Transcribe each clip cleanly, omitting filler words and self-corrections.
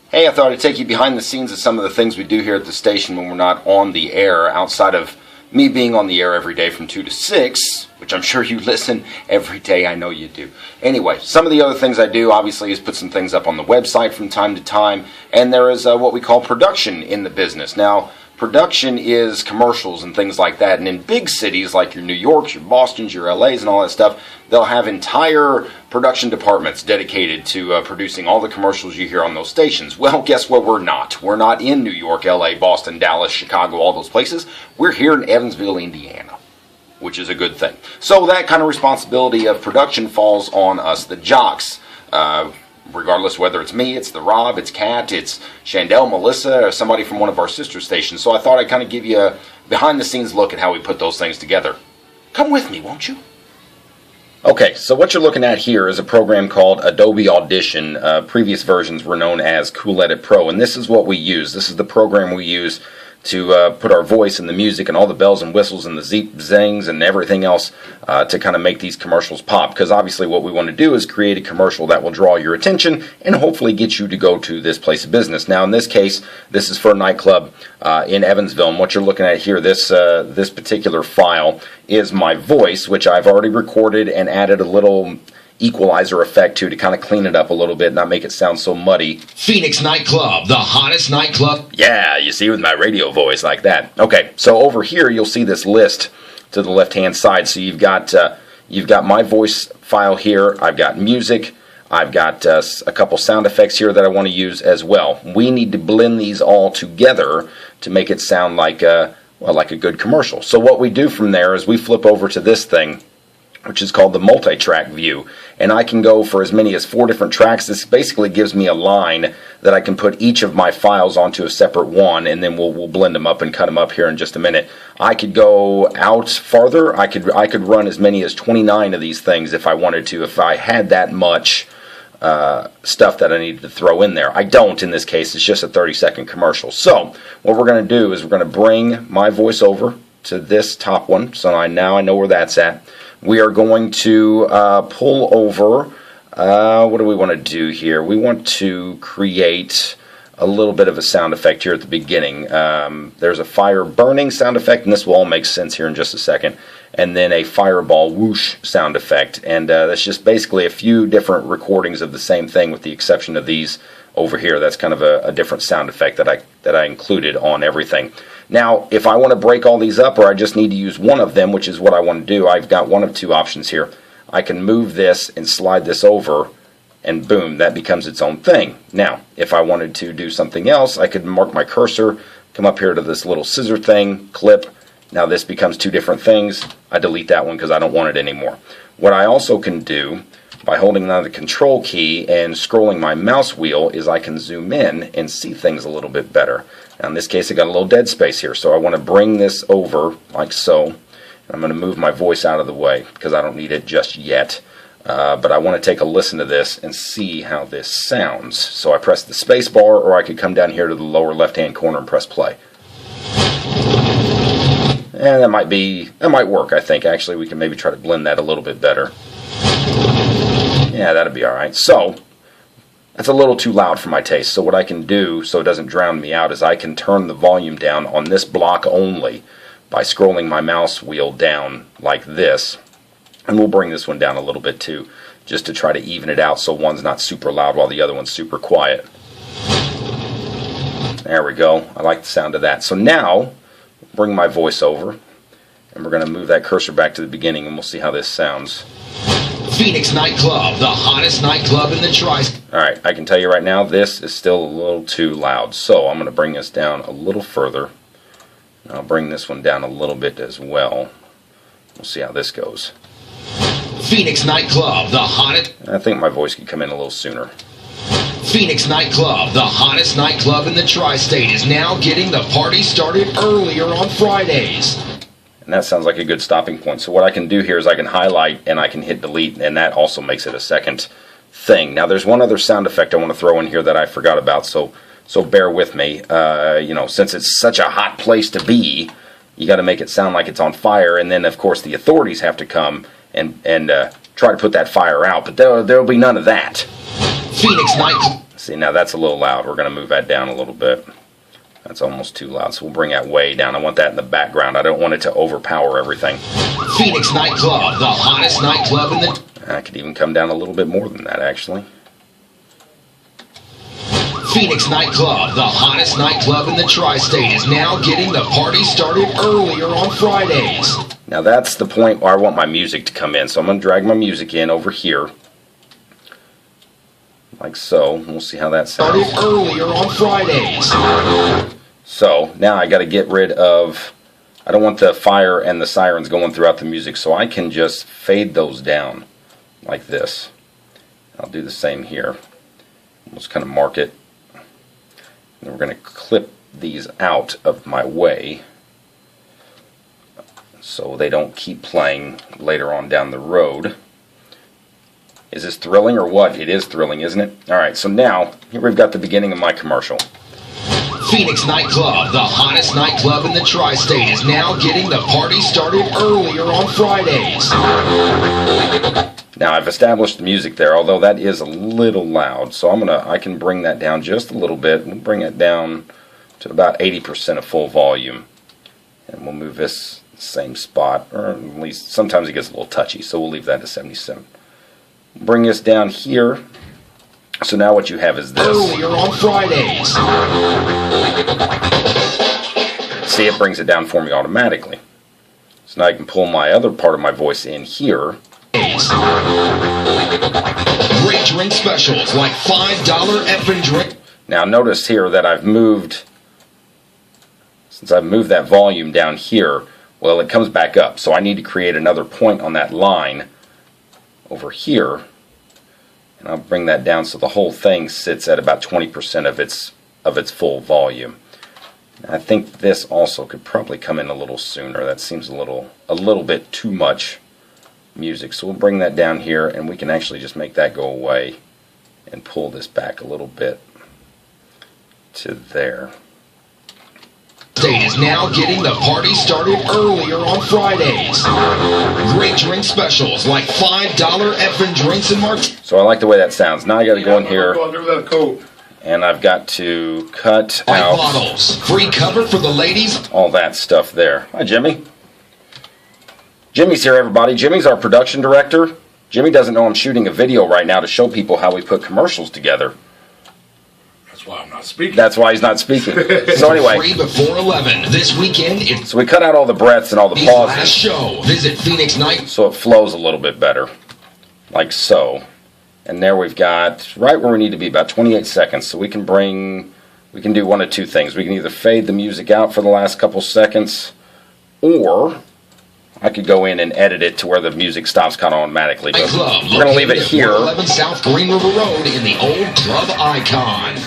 Hey, I thought I'd take you behind the scenes of some of the things we do here at the station when we're not on the air, outside of me being on the air every day from 2 to 6, which I'm sure you listen every day. I know you do. Anyway, some of the other things I do, obviously, is put some things up on the website from time to time, and there is what we call production in the business. Now, production is commercials and things like that, and in big cities like your New Yorks, your Bostons, your LAs, and all that stuff, they'll have entire production departments dedicated to producing all the commercials you hear on those stations. Well, guess what? We're not. We're not in New York, LA, Boston, Dallas, Chicago, all those places. We're here in Evansville, Indiana, which is a good thing. So that kind of responsibility of production falls on us, the jocks. Regardless whether it's me, it's the Rob, it's Kat, it's Chandel, Melissa, or somebody from one of our sister stations. So I thought I'd kind of give you a behind-the-scenes look at how we put those things together. Come with me, won't you? Okay, so what you're looking at here is a program called Adobe Audition. Previous versions were known as Cool Edit Pro, and this is what we use. This is the program we use to put our voice in the music and all the bells and whistles and the zings and everything else to kind of make these commercials pop. Because obviously what we want to do is create a commercial that will draw your attention and hopefully get you to go to this place of business. Now in this case, this is for a nightclub in Evansville, and what you're looking at here, this particular file is my voice, which I've already recorded and added a little equalizer effect to kind of clean it up a little bit, not make it sound so muddy. Phoenix Nightclub, the hottest nightclub. Yeah, you see, with my radio voice like that. Okay, so over here you'll see this list to the left-hand side. So you've got my voice file here. I've got music. I've got a couple sound effects here that I want to use as well. We need to blend these all together to make it sound like a good commercial. So what we do from there is we flip over to this thing, which is called the multi-track view, and I can go for as many as 4 different tracks. This basically gives me a line that I can put each of my files onto a separate one, and then we'll blend them up and cut them up here in just a minute. I could go out farther. I could run as many as 29 of these things if I wanted to, if I had that much stuff that I needed to throw in there. I don't in this case. It's just a 30-second commercial. So what we're going to do is we're going to bring my voice over to this top one. So now I know where that's at. We are going to pull over, what do we want to do here? We want to create a little bit of a sound effect here at the beginning. There's a fire burning sound effect, and this will all make sense here in just a second. And then a fireball whoosh sound effect. And that's just basically a few different recordings of the same thing with the exception of these over here. That's kind of a different sound effect that I included on everything. Now, if I want to break all these up, or I just need to use one of them, which is what I want to do, I've got one of 2 options here. I can move this and slide this over, and boom, that becomes its own thing. Now, if I wanted to do something else, I could mark my cursor, come up here to this little scissor thing, clip. Now this becomes 2 different things. I delete that one because I don't want it anymore. What I also can do by holding down the control key and scrolling my mouse wheel is I can zoom in and see things a little bit better. Now in this case I got a little dead space here, so I want to bring this over like so. I'm going to move my voice out of the way because I don't need it just yet. But I want to take a listen to this and see how this sounds. So I press the space bar, or I could come down here to the lower left-hand corner and press play. And that might work, I think. Actually, we can maybe try to blend that a little bit better. Yeah, that'll be alright. So, that's a little too loud for my taste. So what I can do, so it doesn't drown me out, is I can turn the volume down on this block only by scrolling my mouse wheel down like this. And we'll bring this one down a little bit too, just to try to even it out so one's not super loud while the other one's super quiet. There we go. I like the sound of that. So now, bring my voice over, and we're going to move that cursor back to the beginning, and we'll see how this sounds. Phoenix Nightclub, the hottest nightclub in the Tri-State. Alright, I can tell you right now, this is still a little too loud. So I'm going to bring this down a little further. I'll bring this one down a little bit as well. We'll see how this goes. Phoenix Nightclub, the hottest... I think my voice could come in a little sooner. Phoenix Nightclub, the hottest nightclub in the Tri-State, is now getting the party started earlier on Fridays. And that sounds like a good stopping point. So what I can do here is I can highlight and I can hit delete, and that also makes it a second thing. Now there's one other sound effect I want to throw in here that I forgot about, so bear with me. Since it's such a hot place to be, you got to make it sound like it's on fire, and then of course the authorities have to come and try to put that fire out, but there'll be none of that. Phoenix Night. See, now that's a little loud. We're going to move that down a little bit. That's almost too loud, so we'll bring that way down. I want that in the background. I don't want it to overpower everything. Phoenix Nightclub, the hottest nightclub in the... I could even come down a little bit more than that, actually. Phoenix Nightclub, the hottest nightclub in the tri-state, is now getting the party started earlier on Fridays. Now that's the point where I want my music to come in. So I'm going to drag my music in over here. Like so. We'll see how that sounds. Started earlier on Fridays. So now I got to get rid of... I don't want the fire and the sirens going throughout the music, so I can just fade those down like this. I'll do the same here. Let's kind of mark it. And we're going to clip these out of my way so they don't keep playing later on down the road. Is this thrilling or what? It is thrilling, isn't it? Alright, so now, here we've got the beginning of my commercial. Phoenix Nightclub, the hottest nightclub in the tri-state, is now getting the party started earlier on Fridays. Now I've established the music there, although that is a little loud, so I can bring that down just a little bit. We'll bring it down to about 80% of full volume. And we'll move this same spot, or at least sometimes it gets a little touchy, so we'll leave that to 77. Bring this down here. So now what you have is this. Earlier on Fridays. See, it brings it down for me automatically. So now I can pull my other part of my voice in here. Great drink specials like $5 effing drink. Now notice here that since I've moved that volume down here, well, it comes back up. So I need to create another point on that line over here. And I'll bring that down so the whole thing sits at about 20% of its full volume. I think this also could probably come in a little sooner. That seems a little bit too much music. So we'll bring that down here, and we can actually just make that go away and pull this back a little bit to there. State is now getting the party started earlier on Fridays. Great drink specials like $5 effing drinks and martinis. So I like the way that sounds. Now I got to go in here, and I've got to cut out bottles, free cover for the ladies, all that stuff there. Hi, Jimmy. Jimmy's here, everybody. Jimmy's our production director. Jimmy doesn't know I'm shooting a video right now to show people how we put commercials together. That's why I'm not speaking. That's why he's not speaking. So anyway, free before 11 this weekend. It's so we cut out all the breaths and all the pauses. Last show. Visit Phoenix Night. So it flows a little bit better, like so. And there we've got right where we need to be, about 28 seconds. So we can do one of two things. We can either fade the music out for the last couple seconds, or I could go in and edit it to where the music stops kind of automatically. But we're going to leave it here. 11 South Green River Road in the old club icon.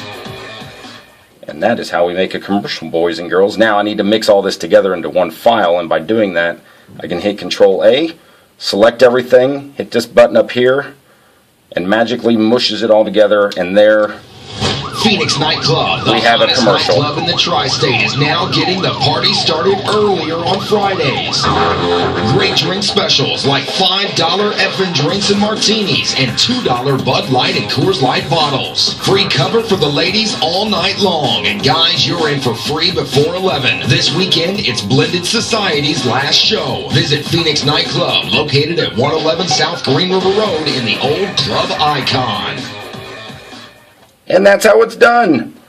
And that is how we make a commercial, boys and girls. Now I need to mix all this together into one file, and by doing that, I can hit Control-A, select everything, hit this button up here, and magically mushes it all together, and there Phoenix Nightclub, the we have a hottest commercial. nightclub in the tri-state, is now getting the party started earlier on Fridays. Great drink specials like $5 effing drinks and martinis and $2 Bud Light and Coors Light bottles. Free cover for the ladies all night long. And guys, you're in for free before 11. This weekend, it's Blended Society's last show. Visit Phoenix Nightclub, located at 111 South Green River Road in the old club icon. And that's how it's done.